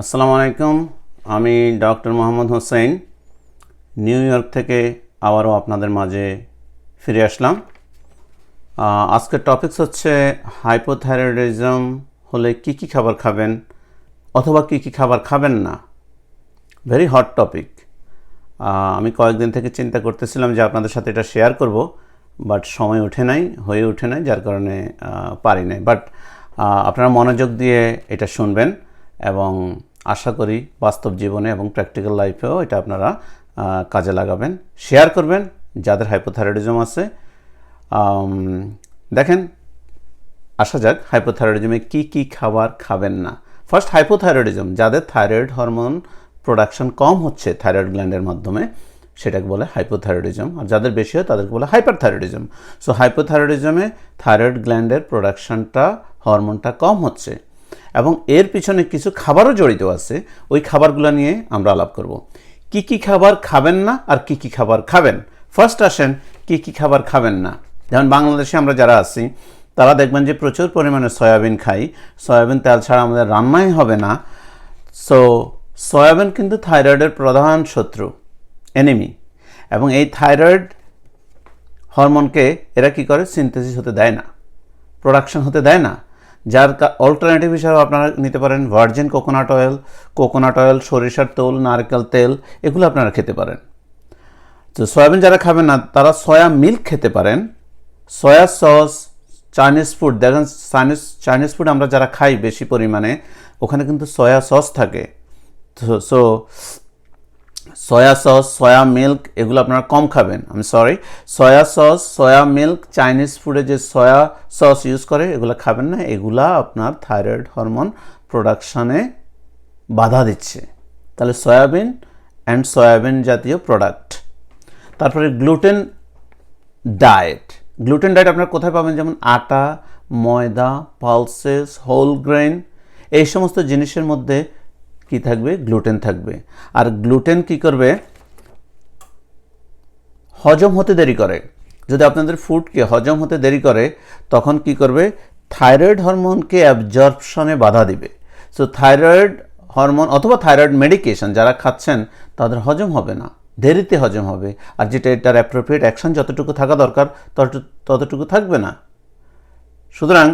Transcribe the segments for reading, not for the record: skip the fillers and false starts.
আসসালামু আলাইকুম। আমি doctor Mohammad Hossain new York থেকে আবারও আপনাদের মাঝে ফিরে আসলাম। আজকের টপিকস হচ্ছে হাইপোথাইরয়েডিজম হলে কি কি খাবার খাবেন অথবা কি কি খাবার খাবেন না। Very hot topic. আমি কয়েকদিন থেকে চিন্তা করতেছিলাম যে আপনাদের সাথে এটা শেয়ার করব, বাট সময় হয়ে ওঠে নাই, যার কারণে পারি নাই। বাট আপনারা মনোযোগ দিয়ে এটা শুনবেন এবং আশা করি বাস্তব জীবনে এবং প্র্যাকটিক্যাল লাইফেও এটা আপনারা কাজে লাগাবেন, শেয়ার করবেন যাদের হাইপোথাইরয়েডিজম আছে। দেখেন, আসা যাক হাইপোথাইরয়েডিজমে কি কি খাবার খাবেন না। ফার্স্ট, হাইপোথাইরয়েডিজম যাদের থাইরয়েড হরমোন প্রোডাকশন কম হচ্ছে থাইরয়েড গ্ল্যান্ডের মাধ্যমে, সেটাকে বলে হাইপোথাইরয়েডিজম। আর যাদের বেশি হয় তাদেরকে বলে হাইপারথাইরয়েডিজম। সো হাইপোথাইরয়েডিজমে থাইরয়েড গ্ল্যান্ডের প্রোডাকশনটা, হরমোনটা কম হচ্ছে এবং এর পিছনে কিছু খাবারও জড়িত আছে। ওই খাবারগুলো নিয়ে আমরা আলাপ করব। কি কি খাবার খাবেন না আর কি কি খাবার খাবেন। ফার্স্ট আসেন কি কি খাবার খাবেন না। যেমন বাংলাদেশে আমরা যারা আছি তারা দেখবেন যে প্রচুর পরিমাণে সয়াবিন খাই। সয়াবিন তেল ছাড়া আমাদের রান্নাই হবে না। সো সয়াবিন কিন্তু থাইরয়েডের প্রধান শত্রু, এনিমি। এবং এই থাইরয়েড হরমোনকে এরা কি করে, সিনথেসিস হতে দেয় না, প্রোডাকশন হতে দেয় না। যার অল্টারনেটিভ হিসাবে আপনারা নিতে পারেন ভার্জিন কোকোনাট অয়েল, সরিষার তেল, নারকেল তেল, এগুলো আপনারা খেতে পারেন। তো সয়াবিন যারা খাবেন না তারা সয়া মিল্ক খেতে পারেন। সয়া সস, চাইনিজ ফুড, দেখেন চাইনিজ ফুড আমরা যারা খাই বেশি পরিমাণে, ওখানে কিন্তু সয়া সস থাকে। So soya sauce, soya milk এগুলো আপনারা কম খাবেন। Soya sauce, soya milk, Chinese ফুডে যে সয়া সস ইউজ করে এগুলো খাবেন না। এগুলা আপনার থাইরয়েড হরমোন প্রোডাকশানে বাধা দিচ্ছে। তাহলে সয়াবিন জাতীয় প্রোডাক্ট। তারপরে গ্লুটেন ডায়েট আপনারা কোথায় পাবেন? যেমন আটা, ময়দা, পালসেস, হোল গ্রেন, এই সমস্ত জিনিসের মধ্যে কি থাকবে? গ্লুটেন থাকবে। আর গ্লুটেন কি করবে? হজম হতে দেরি করে। যদি আপনাদের ফুডকে হজম হতে দেরি করে তখন কি করবে? থাইরয়েড হরমোনকে অ্যাবজর্পশনে বাধা দিবে। সো থাইরয়েড হরমোন অথবা থাইরয়েড মেডিকেশন যারা খাচ্ছেন তাদের হজম হবে না, দেরিতে হজম হবে। আর যেটা এটার অ্যাপ্রোপ্রিয়েট অ্যাকশন যতটুকু থাকা দরকার ততটুকু থাকবে না। সুতরাং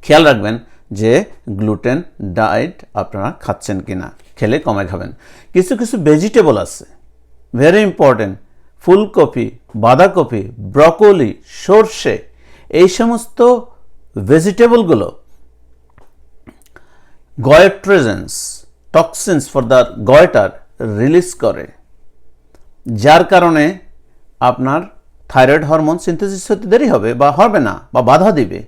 খেয়াল রাখবেন যে গ্লুটেন ডায়েট আপনারা খাচ্ছেন কিনা, খেলে কমে খাবেন। কিছু কিছু ভেজিটেবল আছে, ভেরি ইম্পর্টেন্ট। ফুলকপি, বাঁধাকপি, ব্রকোলি, সর্ষে, এই সমস্ত ভেজিটেবলগুলো গয়েট্রোজেন্স, টক্সিনস ফর দ্য গয়েটার রিলিজ করে, যার কারণে আপনার থাইরয়েড হরমোন সিনথেসিস হতে দেরি হবে বা হবে না বা বাধা দিবে।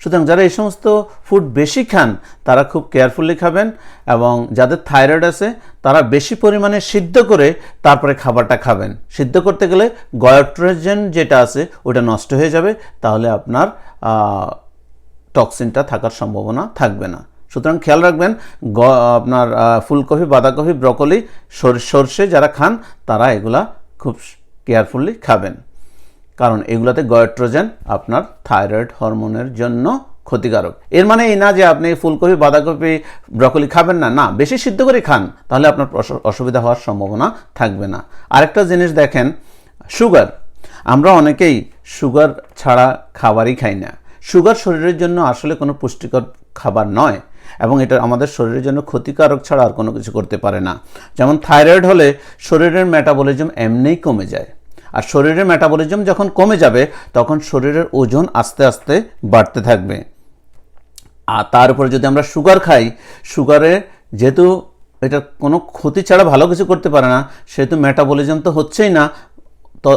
সুতরাং যারা এই সমস্ত ফুড বেশি খান তারা খুব কেয়ারফুলি খাবেন। এবং যাদের থাইরয়েড আছে তারা বেশি পরিমাণে সিদ্ধ করে তারপরে খাবারটা খাবেন। সিদ্ধ করতে গেলে গয়েট্রোজেন যেটা আছে ওটা নষ্ট হয়ে যাবে, তাহলে আপনার টক্সিনটা থাকার সম্ভাবনা থাকবে না। সুতরাং খেয়াল রাখবেন, আপনার ফুলকপি, বাঁধাকপি, ব্রকোলি, সর্ষে যারা খান তারা এগুলা খুব কেয়ারফুলি খাবেন, কারণ এগুলাতে গয়েট্রোজেন আপনার থাইরয়েড হরমোনের জন্য ক্ষতিকারক। এর মানে এই না যে আপনি ফুলকপি, বাঁধাকপি, ব্রকোলি খাবেন না, না, বেশি সিদ্ধ করে খান, তাহলে আপনার অসুবিধা হওয়ার সম্ভাবনা থাকবে না। আরেকটা জিনিস দেখেন, সুগার। আমরা অনেকেই সুগার ছাড়া খাবারই খাই না। সুগার শরীরের জন্য আসলে কোনো পুষ্টিকর খাবার নয় এবং এটা আমাদের শরীরের জন্য ক্ষতিকারক ছাড়া আর কোনো কিছু করতে পারে না। যেমন থাইরয়েড হলে শরীরের মেটাবলিজম এমনিই কমে যায়। আর শরীরের মেটাবলিজম যখন কমে যাবে তখন শরীরের ওজন আস্তে আস্তে বাড়তে থাকবে। আর তার উপরে যদি আমরা সুগার খাই, সুগারে যেহেতু এটা কোনো ক্ষতি ছাড়া ভালো কিছু করতে পারে না, সেহেতু মেটাবলিজম তো হচ্ছেই না, তো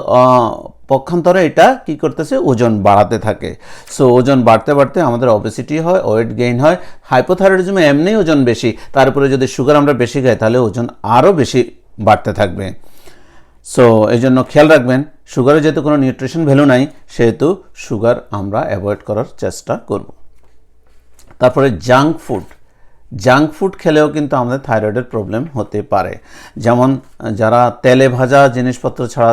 পক্ষান্তরে এটা কি করতেছে? ওজন বাড়াতে থাকে। সো ওজন বাড়তে বাড়তে আমাদের ওবেসিটি হয়, ওয়েট গেইন হয়। হাইপোথাইরয়েডিজমে এমনি ওজন বেশি, তার উপরে যদি সুগার আমরা বেশি খাই তাহলে ওজন আরও বেশি বাড়তে থাকবে। সো এই জন্য খেয়াল রাখবেন, সুগারে যেহেতু কোনো নিউট্রিশন ভ্যালু নাই সেহেতু সুগার আমরা অ্যাভয়েড করার চেষ্টা করব। তারপরে জাঙ্ক ফুড খেলেও কিন্তু আমাদের থাইরয়েডের প্রবলেম হতে পারে। যেমন যারা তেলে ভাজা জিনিসপত্র ছাড়া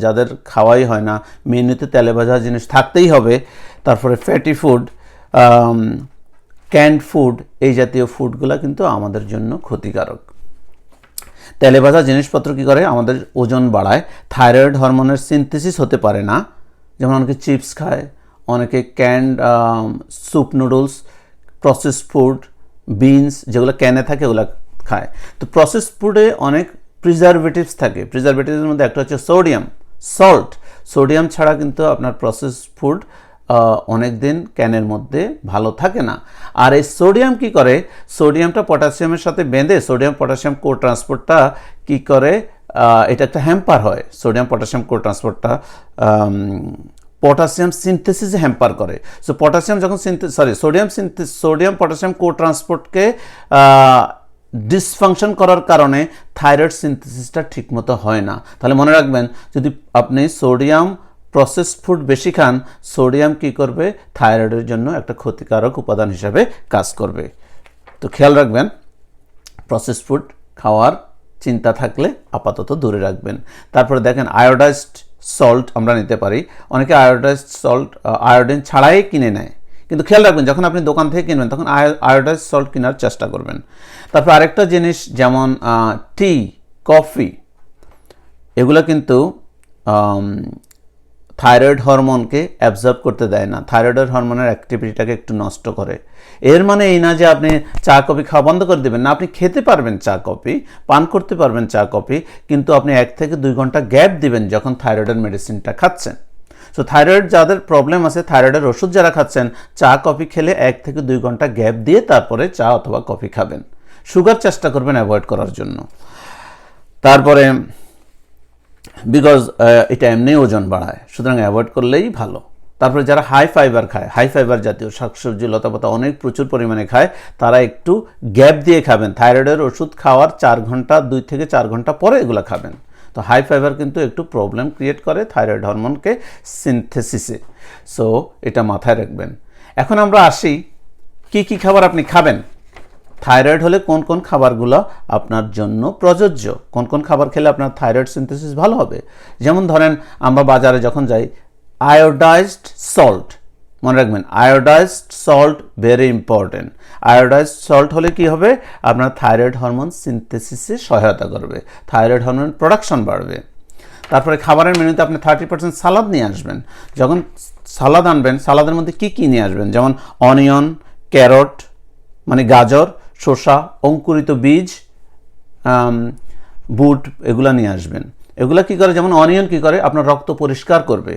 যাদের খাওয়াই হয় না, মেনুতে তেলে ভাজা জিনিস থাকতেই হবে। তারপরে ফ্যাটি ফুড, ক্যান্ড ফুড, এই জাতীয় ফুডগুলো কিন্তু আমাদের জন্য ক্ষতিকারক। তেলে ভাজা জিনিসপত্র কী করে, আমাদের ওজন বাড়ায়, থাইরয়েড হরমোনের সিনথেসিস হতে পারে না। যেমন অনেকে চিপস খায়, অনেকে ক্যান্ড soup noodles, process food, beans যেগুলো ক্যানে থাকে ওগুলো খায়। তো প্রসেস ফুডে অনেক প্রিজারভেটিভস থাকে। প্রিজারভেটিভসের মধ্যে একটা হচ্ছে সোডিয়াম, সল্ট। সোডিয়াম ছাড়া কিন্তু আপনার প্রসেস ফুড অনেক দিন ক্যানের মধ্যে ভালো থাকে না। আর এই সোডিয়াম কি করে, সোডিয়ামটা পটাশিয়ামের সাথে বেঁধে সোডিয়াম পটাশিয়াম কো ট্রান্সপোর্টটা কি করে, এটা একটা হ্যাম্পার হয়। সোডিয়াম পটাশিয়াম কো ট্রান্সপোর্টটা পটাশিয়াম সিনথেসিসে হ্যাম্পার করে। সো পটাশিয়াম যখন সোডিয়াম পটাশিয়াম কো ট্রান্সপোর্টকে ডিসফাংশন করার কারণে থাইরয়েড সিনথেসিসটা ঠিকমতো হয় না। তাহলে মনে রাখবেন, যদি আপনি সোডিয়াম প্রসেস ফুড বেশি খান, সোডিয়াম কি করবে, থাইরয়েডের জন্য একটা ক্ষতিকারক উপাদান হিসাবে কাজ করবে। তো খেয়াল রাখবেন, প্রসেস ফুড খাওয়ার চিন্তা থাকলে আপাতত দূরে রাখবেন। তারপরে দেখেন আয়োডাইজড সল্ট আমরা নিতে পারি। অনেকে আয়োডাইজড সল্ট আয়োডিন ছাড়াই কিনে নেয়, কিন্তু খেয়াল রাখবেন যখন আপনি দোকান থেকে কিনবেন তখন আয়োডাইজড সল্ট কেনার চেষ্টা করবেন। তারপর আরেকটা জিনিস যেমন টি, কফি, এগুলো কিন্তু থাইরয়েড হরমোনকে অ্যাবজর্ব করতে দেয় না, থাইরয়েড হরমোনের অ্যাক্টিভিটিটাকে একটু নষ্ট করে। এর মানে এই না যে আপনি চা কফি খাওয়া বন্ধ করে দেবেন না, আপনি খেতে পারবেন চা কফি, পান করতে পারবেন চা কফি, কিন্তু আপনি 1 থেকে 2 ঘন্টা গ্যাপ দিবেন যখন থাইরয়েডের মেডিসিনটা খাচ্ছেন। সো থাইরয়েড যাদের প্রবলেম আছে, থাইরয়েডের ওষুধ যারা খাচ্ছেন, চা কফি খেলে 1 থেকে 2 ঘন্টা গ্যাপ দিয়ে তারপরে চা অথবা কফি খাবেন। সুগার চেষ্টা করবেন অ্যাভয়েড করার জন্য। তারপরে বিকজ এটা এমনি ওজন বাড়ায়, সুতরাং অ্যাভয়েড করলেই ভালো। তারপরে যারা হাই ফাইবার খায়, হাই ফাইবার জাতীয় শাকসবজি লতাপাতা অনেক প্রচুর পরিমাণে খায়, তারা একটু গ্যাপ দিয়ে খাবেন। থাইরয়েডের ওষুধ খাওয়ার 4 ঘন্টা 2 থেকে 4 ঘন্টা পরে এগুলো খাবেন। তো হাই ফাইবার কিন্তু একটু প্রবলেম ক্রিয়েট করে থাইরয়েড হরমোনকে সিনথেসিসে। সো এটা মাথায় রাখবেন। এখন আমরা আসি কি কি খাবার আপনি খাবেন। থাইরয়েড হলে কোন কোন খাবারগুলো আপনার জন্য প্রযোজ্য, কোন কোন খাবার খেলে আপনার থাইরয়েড সিনথেসিস ভালো হবে। যেমন ধরেন আমরা বাজারে যখন যাই, আয়োডাইজড সল্ট, মনে রাখবেন iodised salt very important. Iodised salt হলে কি হবে, আপনার থাইরয়েড হরমোন সিনথেসিসে সহায়তা করবে, থাইরয়েড হরমোন প্রোডাকশন বাড়বে। তারপরে খাবারের মেনুতে আপনি 30% সালাদ নিয়ে আসবেন। যখন সালাদ আনবেন, সালাদের মধ্যে কি কি নিয়ে আসবেন, যেমন অনিয়ন, ক্যারট মানে গাজর, শসা, অঙ্কুরিত বীজ, বুট, এগুলা নিয়ে আসবেন। এগুলা কি করে, যেমন অনিয়ন কি করে, আপনার রক্ত পরিষ্কার করবে।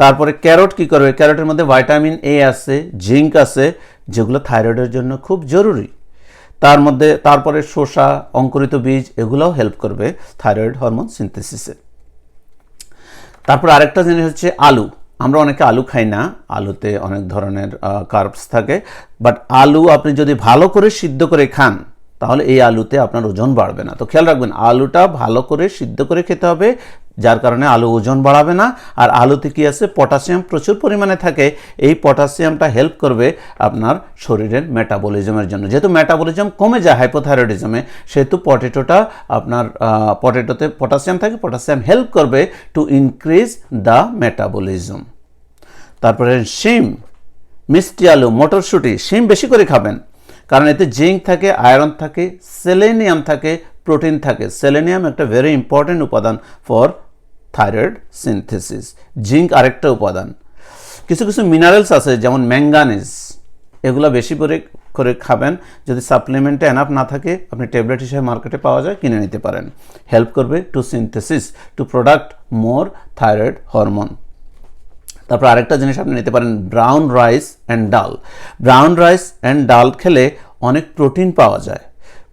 তারপরে ক্যারট কি করবে, ক্যারটের মধ্যে ভাইটামিন এ আছে, জিঙ্ক আছে, যেগুলো থাইরয়েডের জন্য খুব জরুরি। তারপরে শসা, অঙ্কুরিত বীজ, এগুলোও হেল্প করবে থাইরয়েড হরমোন সিনথেসিসে। তারপর আরেকটা জিনিস হচ্ছে আলু। আমরা অনেকে আলু খাই না, আলুতে অনেক ধরনের কার্বস থাকে, বাট আলু আপনি যদি ভালো করে সিদ্ধ করে খান তাহলে এই আলুতে আপনার ওজন বাড়বে না। তো খেয়াল রাখবেন, আলুটা ভালো করে সিদ্ধ করে খেতে হবে, যার কারণে আলু ওজন বাড়াবে না। আর আলুতে কি আছে, পটাশিয়াম প্রচুর পরিমাণে থাকে। এই পটাশিয়ামটা হেল্প করবে আপনার শরীরের মেটাবলিজমের জন্য। যেহেতু মেটাবলিজম কমে যায় হাইপোথাইরয়েডিজমে, সেহেতু পটেটোতে পটাশিয়াম থাকে, পটাশিয়াম হেল্প করবে টু ইনক্রিজ দ্য মেটাবলিজম। তারপরে শিম, মিষ্টি আলু, মটরশুঁটি, শিম বেশি করে খাবেন, কারণ এতে জিঙ্ক থাকে, আয়রন থাকে, সেলেনিয়াম থাকে, প্রোটিন থাকে। সেলেনিয়াম একটা ভেরি ইম্পর্টেন্ট উপাদান ফর থাইরয়েড সিনথেসিস। জিঙ্ক আরেকটা উপাদান। কিছু কিছু মিনারেলস আছে যেমন ম্যাঙ্গানিজ, এগুলো বেশি করে খাবেন। যদি সাপ্লিমেন্টে এনাফ না থাকে, আপনি ট্যাবলেট হিসেবে মার্কেটে পাওয়া যায়, কিনে নিতে পারেন। হেল্প করবে টু সিনথেসিস, টু প্রোডাক্ট মোর থাইরয়েড হরমোন। তারপর আরেকটা জিনিস আপনি নিতে পারেন, ব্রাউন রাইস অ্যান্ড ডাল। ব্রাউন রাইস অ্যান্ড ডাল খেলে অনেক প্রোটিন পাওয়া যায়।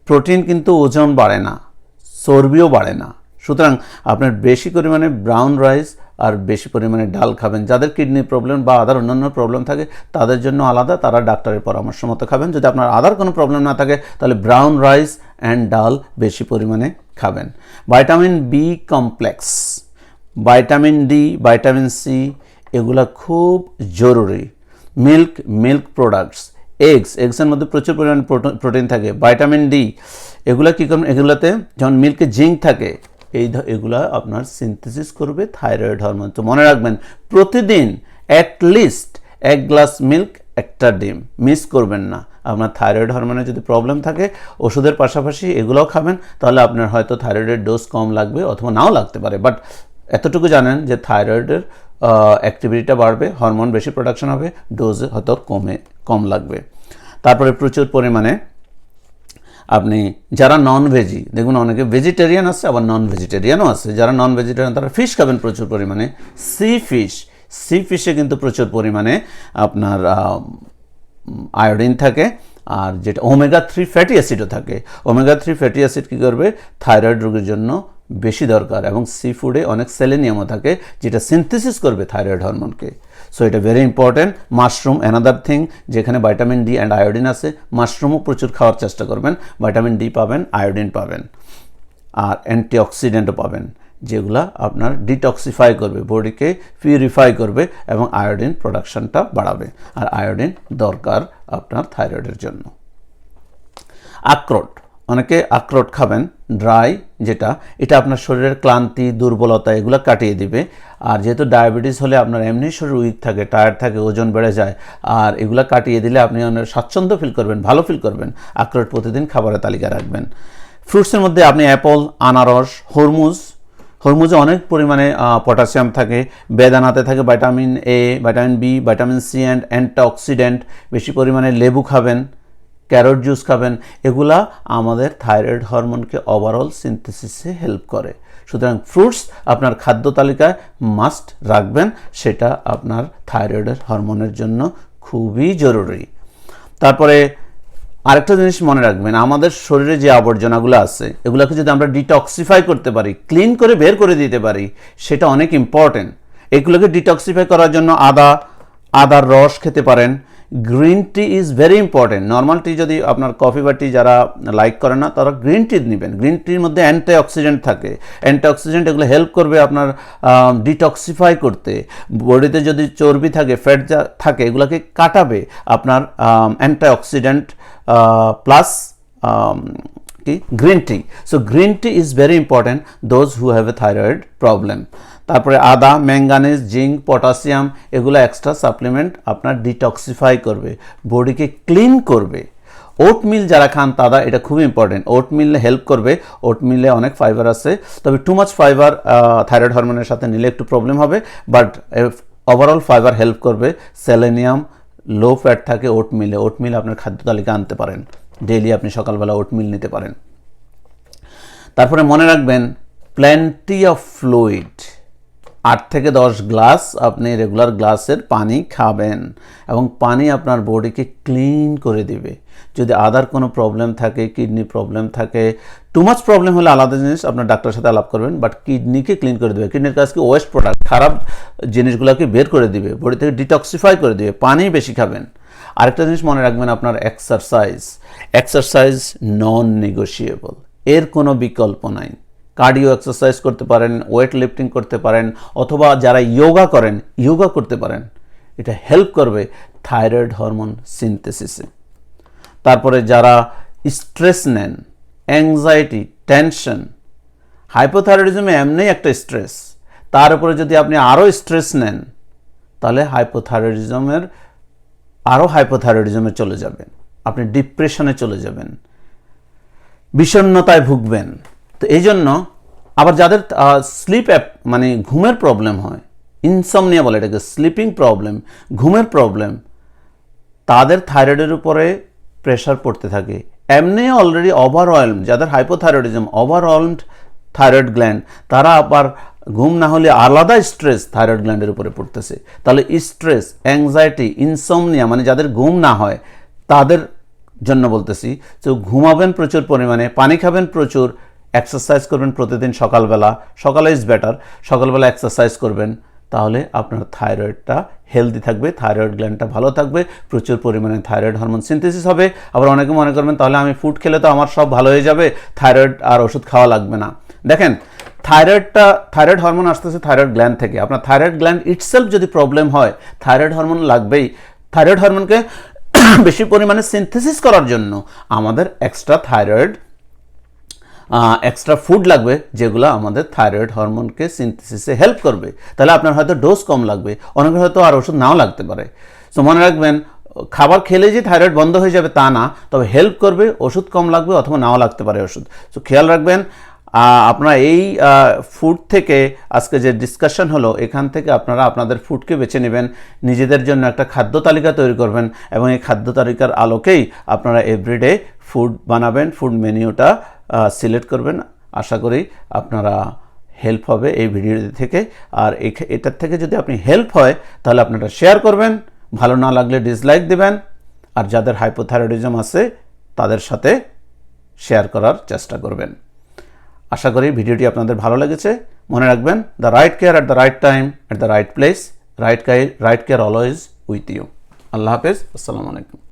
প্রোটিন কিন্তু ওজন বাড়ে না, চর্বিও বাড়ে না। সুতরাং আপনার বেশি পরিমাণে ব্রাউন রাইস আর বেশি পরিমাণে ডাল খাবেন। যাদের কিডনি প্রবলেম বা আদার অন্যান্য প্রবলেম থাকে তাদের জন্য আলাদা, তারা ডাক্তারের পরামর্শ মতো খাবেন। যদি আপনার আদার কোনো প্রবলেম না থাকে তাহলে ব্রাউন রাইস অ্যান্ড ডাল বেশি পরিমাণে খাবেন। Vitamin B complex, vitamin D, vitamin C, এগুলা খুব জরুরি। মিল্ক প্রোডাক্টস, এগসের মধ্যে প্রচুর পরিমাণে প্রোটিন থাকে। ভাইটামিন ডি, এগুলা কী করবেন, এগুলাতে যেমন মিল্কে জিঙ্ক থাকে, এগুলা আপনার সিনথেসিস করবে থাইরয়েড হরমোন। তো মনে রাখবেন, প্রতিদিন অ্যাটলিস্ট 1 গ্লাস মিল্ক, একটা ডিম, মিস করবেন না। আপনার থাইরয়েড হরমোনের যদি প্রবলেম থাকে ওষুধের পাশাপাশি এগুলোও খাবেন, তাহলে আপনার হয়তো থাইরয়েডের ডোজ কম লাগবে অথবা নাও লাগতে পারে। বাট এতটুকু জানেন যে থাইরয়েডের অ্যাক্টিভিটিটা বাড়বে, হরমোন বেশি প্রোডাকশন হবে, ডোজ হয়তো কম লাগবে। তারপরে প্রচুর পরিমাণে আপনি যারা নন ভেজি, দেখুন অনেকে ভেজিটেরিয়ান আছে আবার নন ভেজিটেরিয়ানও আছে, যারা নন ভেজিটেরিয়ান তারা ফিশ খাবেন প্রচুর পরিমাণে, সি ফিশে কিন্তু প্রচুর পরিমাণে আপনার আয়োডিন থাকে, আর যেটা ওমেগা 3 ফ্যাটি অ্যাসিডও থাকে। ওমেগা 3 ফ্যাটি অ্যাসিড কী করবে, থাইরয়েড রোগের জন্য বেশি দরকার, এবং সি ফুডে অনেক সেলেনিয়ামও থাকে যেটা সিনথেসিস করবে থাইরয়েড হরমোনকে। সো এটা very important. Mushroom another thing, যেখানে ভাইটামিন ডি অ্যান্ড আয়োডিন আছে, মাশরুমও প্রচুর খাওয়ার চেষ্টা করবেন, ভাইটামিন ডি পাবেন, আয়োডিন পাবেন, আর অ্যান্টিঅক্সিডেন্টও পাবেন, যেগুলা আপনার ডিটক্সিফাই করবে, বডিকে পিউরিফাই করবে এবং আয়োডিন প্রোডাকশনটা বাড়াবে, আর আয়োডিন দরকার আপনার থাইরয়েডের জন্য। আখরোট, অনেকে আখরোট খাবেন ড্রাই, এটা আপনার শরীরের ক্লান্তি, দুর্বলতা এগুলো কাটিয়ে দিবে। আর যেহেতু ডায়াবেটিস হলে আপনার এমনি শরীর উইক থাকে, টায়ার্ড থাকে, ওজন বেড়ে যায়, আর এগুলো কাটিয়ে দিলে আপনি অনেক স্বাচ্ছন্দ্য ফিল করবেন, ভালো ফিল করবেন। আখরোট প্রতিদিন খাবারের তালিকা রাখবেন। ফ্রুটসের মধ্যে আপনি অ্যাপল, আনারস, হরমুজে অনেক পরিমাণে পটাশিয়াম থাকে, বেদানাতে থাকে vitamin A, vitamin B, vitamin C and antioxidant, বেশি পরিমাণে লেবু খাবেন, ক্যারট জুস খাবেন, এগুলা আমাদের থাইরয়েড হরমোনকে ওভারঅল সিনথেসিসে হেল্প করে। সুতরাং ফ্রুটস আপনার খাদ্য তালিকায় মাস্ট রাখবেন, সেটা আপনার থাইরয়েডের হরমোনের জন্য খুবই জরুরি। তারপরে আরেকটা জিনিস মনে রাখবেন, আমাদের শরীরে যে আবর্জনাগুলো আছে এগুলোকে যদি আমরা ডিটক্সিফাই করতে পারি, ক্লিন করে বের করে দিতে পারি, সেটা অনেক ইম্পর্টেন্ট। এগুলোকে ডিটক্সিফাই করার জন্য আদার রস খেতে পারেন। Green tea is very important. Normal tea যদি আপনার কফি বা টি যারা লাইক করে না তারা গ্রিন টি নেবেন। গ্রিন টির মধ্যে অ্যান্টিঅক্সিডেন্ট থাকে, অ্যান্টিঅক্সিডেন্ট এগুলো হেল্প করবে আপনার ডিটক্সিফাই করতে। বডিতে যদি চর্বি থাকে, ফ্যাট থাকে, এগুলোকে কাটাবে আপনার অ্যান্টিঅক্সিডেন্ট প্লাস কি green tea. So green tea is very important those who have a thyroid problem. তারপরে আদা, ম্যাঙ্গানিজ, জিঙ্ক, পটাশিয়াম এগুলো এক্সট্রা সাপ্লিমেন্ট আপনার ডিটক্সিফাই করবে, বডিকে ক্লিন করবে। ওটমিল যারা খান তারা এটা খুবই ইম্পর্টেন্ট, ওটমিলে হেল্প করবে। ওটমিলে অনেক ফাইবার আছে, তবে টু মাচ ফাইবার থাইরয়েড হরমোনের সাথে নিলে একটু প্রবলেম হবে, বাট ওভারঅল ফাইবার হেল্প করবে। সেলেনিয়াম, লো ফ্যাট থাকে ওটমিল আপনার খাদ্য তালিকা আনতে পারেন, ডেইলি আপনি সকালবেলা ওটমিল নিতে পারেন। তারপরে মনে রাখবেন প্ল্যান্টি অফ ফ্লুইড, 8 থেকে 10 গ্লাস আপনি রেগুলার গ্লাসের পানি খাবেন, এবং পানি আপনার বডিকে ক্লিন করে দিবে। যদি আদার কোনো প্রবলেম থাকে, কিডনি প্রবলেম থাকে, টু মাচ প্রবলেম হলে আলাদা জিনিস, আপনার ডাক্তারের সাথে আলাপ করবেন, বাট কিডনিকে ক্লিন করে দেবে। কিডনির কাজ কি ওয়েস্ট প্রোডাক্ট, খারাপ জিনিসগুলোকে বের করে দিবে, বডি থেকে ডিটক্সিফাই করে দিবে। পানি বেশি খাবেন। আরেকটা জিনিস মনে রাখবেন, আপনার এক্সারসাইজ নন নেগোশিয়েবল, এর কোনো বিকল্প নাই। কার্ডিও এক্সারসাইজ করতে পারেন, ওয়েট লিফটিং করতে পারেন, অথবা যারা যোগা করতে পারেন। এটা হেল্প করবে থাইরয়েড হরমোন সিনথেসিসে। তারপরে যারা স্ট্রেস নেন, অ্যাংজাইটি, টেনশন, হাইপোথাইরয়েডিজমে এমনি একটা স্ট্রেস, তার উপরে যদি আপনি আরও স্ট্রেস নেন, তাহলে হাইপোথাইরয়েডিজমে চলে যাবেন, আপনি ডিপ্রেশনে চলে যাবেন, বিষণ্ণতায় ভুগবেন। তো এই জন্য আবার যাদের স্লিপ মানে ঘুমের প্রবলেম হয়, ইনসমনিয়া বলে এটাকে, স্লিপিং প্রবলেম, ঘুমের প্রবলেম, তাদের থাইরয়েডের উপরে প্রেশার পড়তে থাকে। এমনি অলরেডি ওভারওয়েলড, যাদের হাইপোথাইরয়েডিজম, ওভারওয়েলড থাইরয়েড গ্ল্যান্ড, তারা আবার ঘুম না হলে আলাদা স্ট্রেস থাইরয়েড গ্ল্যান্ডের উপরে পড়তেছে। তাহলে স্ট্রেস, অ্যাংজাইটি, ইনসমনিয়া মানে যাদের ঘুম না হয় তাদের জন্য বলতেছি, তো ঘুমাবেন প্রচুর পরিমাণে, পানি খাবেন প্রচুর, এক্সারসাইজ করবেন প্রতিদিন সকালে ইজ বেটার, সকালবেলা এক্সারসাইজ করবেন, তাহলে আপনার থাইরয়েডটা হেলদি থাকবে, থাইরয়েড গ্ল্যান্ডটা ভালো থাকবে, প্রচুর পরিমাণে থাইরয়েড হরমোন সিনথেসিস হবে। আবার অনেকে মনে করবেন তাহলে আমি ফুড খেলে তো আমার সব ভালো হয়ে যাবে, থাইরয়েড আর ওষুধ খাওয়া লাগবে না। দেখেন, থাইরয়েড হরমোন আসতেছে থাইরয়েড গ্ল্যান্ড থেকে। আপনার থাইরয়েড গ্ল্যান্ড ইটসেলফ যদি প্রবলেম হয়, থাইরয়েড হরমোন লাগবেই। থাইরয়েড হরমোনকে বেশি পরিমাণে সিনথেসিস করার জন্য আমাদের এক্সট্রা ফুড লাগবে, যেগুলো আমাদের থাইরয়েড হরমোনকে সিনথেসিসে হেল্প করবে। তাহলে আপনার হয়তো ডোজ কম লাগবে, অনেকের হয়তো আর ওষুধ নাও লাগতে পারে। সো মনে রাখবেন, খাবার খেলে যে থাইরয়েড বন্ধ হয়ে যাবে তা না, তবে হেল্প করবে, ওষুধ কম লাগবে অথবা নাও লাগতে পারে ওষুধ। তো খেয়াল রাখবেন আপনারা এই ফুড থেকে আজকে যে ডিসকাশন হলো এখান থেকে আপনারা আপনাদের ফুডকে বেছে নেবেন, নিজেদের জন্য একটা খাদ্য তালিকা তৈরি করবেন এবং এই খাদ্য তালিকার আলোকেই আপনারা এভরিডে ফুড বানাবেন, ফুড মেনুটা সিলেক্ট করবেন। আশা করি আপনারা হেল্প হবে এই ভিডিও থেকে। আর এটার থেকে যদি আপনি হেল্প হয় তাহলে আপনারা শেয়ার করবেন, ভালো না লাগলে ডিসলাইক দিবেন, আর যাদের হাইপোথাইরয়েডিজম আছে তাদের সাথে শেয়ার করার চেষ্টা করবেন। আশা করি ভিডিওটি আপনাদের ভালো লেগেছে। মনে রাখবেন, the right care at the right time at the right place, right care always with you. আল্লাহ হাফেজ, আসসালামু আলাইকুম।